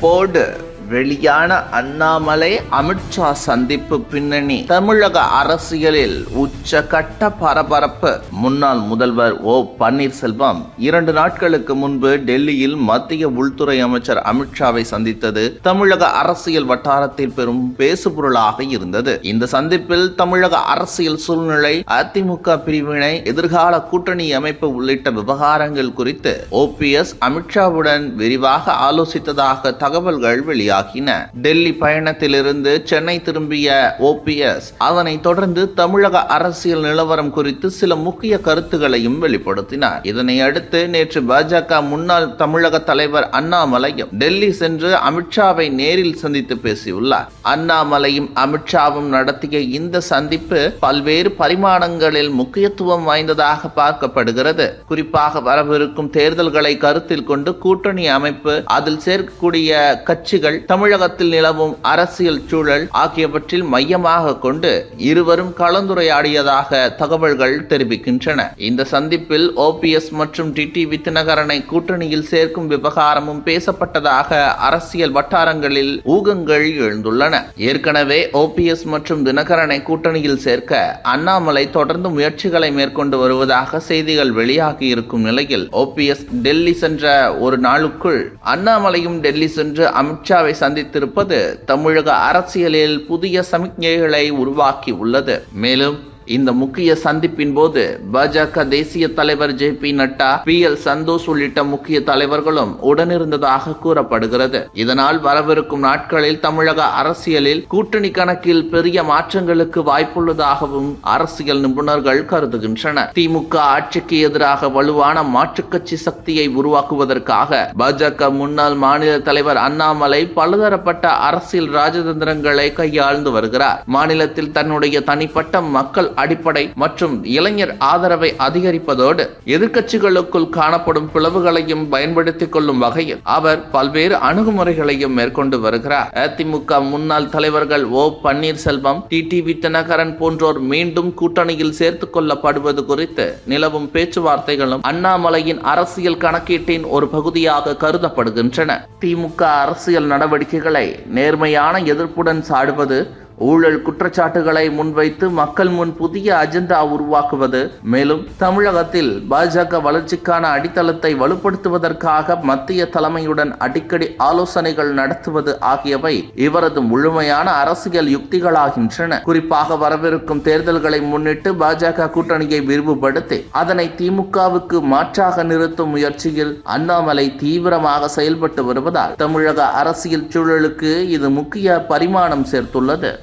அறிவிப்போடு வெளியான அண்ணாமலை அமித்ஷா சந்திப்பு பின்னணி தமிழக அரசியலில் உச்சகட்ட பரபரப்பு. முன்னாள் முதல்வர் ஓ பன்னீர்செல்வம் 2 நாட்களுக்கு முன்பு டெல்லியில் மத்திய உள்துறை அமைச்சர் அமித்ஷாவை சந்தித்தது தமிழக அரசியல் வட்டாரத்தில் பெரும் பேசுபொருளாக இருந்தது. இந்த சந்திப்பில் தமிழக அரசியல் சூழ்நிலை, அதிமுக பிரிவினை, எதிர்கால கூட்டணி அமைப்பு உள்ளிட்ட விவகாரங்கள் குறித்து OPS அமித்ஷாவுடன் விரிவாக ஆலோசித்ததாக தகவல்கள் வெளியாகின. டெல்லி பயணத்திலிருந்து சென்னை திரும்பிய OPS அதனைத் தொடர்ந்து தமிழக அரசியல் நிலவரம் குறித்து சில முக்கிய கருத்துகளையும் வெளிப்படுத்தினார். இதனை அடுத்து நேற்று பாஜக முன்னாள் தமிழக தலைவர் அண்ணாமலையும் டெல்லி சென்று அமித்ஷாவை நேரில் சந்தித்து பேசியுள்ளார். அண்ணாமலையும் அமித்ஷாவும் நடத்திய இந்த சந்திப்பு பல்வேறு பரிமாணங்களில் முக்கியத்துவம் வாய்ந்ததாக பார்க்கப்படுகிறது. குறிப்பாக வரவிருக்கும் தேர்தல்களை கருத்தில் கொண்டு கூட்டணி அமைப்பு, அதில் சேர்க்கக்கூடிய கட்சிகள், தமிழகத்தில் நிலவும் அரசியல் சூழல் ஆகியவற்றில் மையமாக கொண்டு இருவரும் கலந்துரையாடியதாக தகவல்கள் தெரிவிக்கின்றன. இந்த சந்திப்பில் OPS மற்றும் டிடிவி தினகரனை கூட்டணியில் சேர்க்கும் விவகாரமும் பேசப்பட்டதாக அரசியல் வட்டாரங்களில் ஊகங்கள் எழுந்துள்ளன. ஏற்கனவே OPS மற்றும் தினகரனை கூட்டணியில் சேர்க்க அண்ணாமலை தொடர்ந்து முயற்சிகளை மேற்கொண்டு வருவதாக செய்திகள் வெளியாகி இருக்கும் நிலையில் OPS டெல்லி சென்ற ஒரு நாளுக்குள் அண்ணாமலையும் டெல்லி சென்று அமித்ஷாவை சந்தித்திருப்பது தமிழக அரசியலில் புதிய சமிக்ஞைகளை உருவாக்கி உள்ளது. மேலும் இந்த முக்கிய சந்திப்பின் போது பாஜக தேசிய தலைவர் JP நட்டா, PL சந்தோஷ் உள்ளிட்ட முக்கிய தலைவர்களும் உடனிருந்ததாக கூறப்படுகிறது. இதனால் வரவிருக்கும் நாட்களில் தமிழக அரசியலில் கூட்டணி கணக்கில் பெரிய மாற்றங்களுக்கு வாய்ப்புள்ளதாகவும் அரசியல் நிபுணர்கள் கருதுகின்றனர். திமுக ஆட்சிக்கு எதிராக வலுவான மாற்றுக் கட்சி சக்தியை உருவாக்குவதற்காக பாஜக முன்னாள் மாநில தலைவர் அண்ணாமலை பலதரப்பட்ட அரசியல் ராஜதந்திரங்களை கையாண்டு வருகிறார். மாநிலத்தில் தன்னுடைய தனிப்பட்ட மக்கள் அடிப்படை மற்றும் இளைஞர் ஆதரவை அதிகரிப்பதோடு எதிர்க்கட்சிகளுக்குள் காணப்படும் பிளவுகளையும் பயன்படுத்திக் கொள்ளும் வகையில் அவர் பல்வேறு அணுகுமுறைகளையும் மேற்கொண்டு வருகிறார். அதிமுக முன்னாள் தலைவர்கள் ஓ பன்னீர்செல்வம், டிடிவி தினகரன் போன்றோர் மீண்டும் கூட்டணியில் சேர்த்துக் கொள்ளப்படுவது குறித்து நிலவும் பேச்சுவார்த்தைகளும் அண்ணாமலையின் அரசியல் கணக்கீட்டின் ஒரு பகுதியாக கருதப்படுகின்றன. திமுக அரசியல் நடவடிக்கைகளை நேர்மையான எதிர்ப்புடன் சாடுவது, ஊழல் குற்றச்சாட்டுகளை முன்வைத்து மக்கள் முன் புதிய அஜெண்டா உருவாக்குவது, மேலும் தமிழகத்தில் பாஜக வளர்ச்சிக்கான அடித்தளத்தை வலுப்படுத்துவதற்காக மத்திய தலைமையுடன் அடிக்கடி ஆலோசனைகள் நடத்துவது ஆகியவை இவரது முழுமையான அரசியல் யுக்திகளாகின்றன. குறிப்பாக வரவிருக்கும் தேர்தல்களை முன்னிட்டு பாஜக கூட்டணியை விரிவுபடுத்தி அதனை திமுகவுக்கு மாற்றாக நிறுத்தும் முயற்சியில் அண்ணாமலை தீவிரமாக செயல்பட்டு வருவதால் தமிழக அரசியல் சூழலுக்கு இது முக்கிய பரிமாணம் சேர்த்துள்ளது.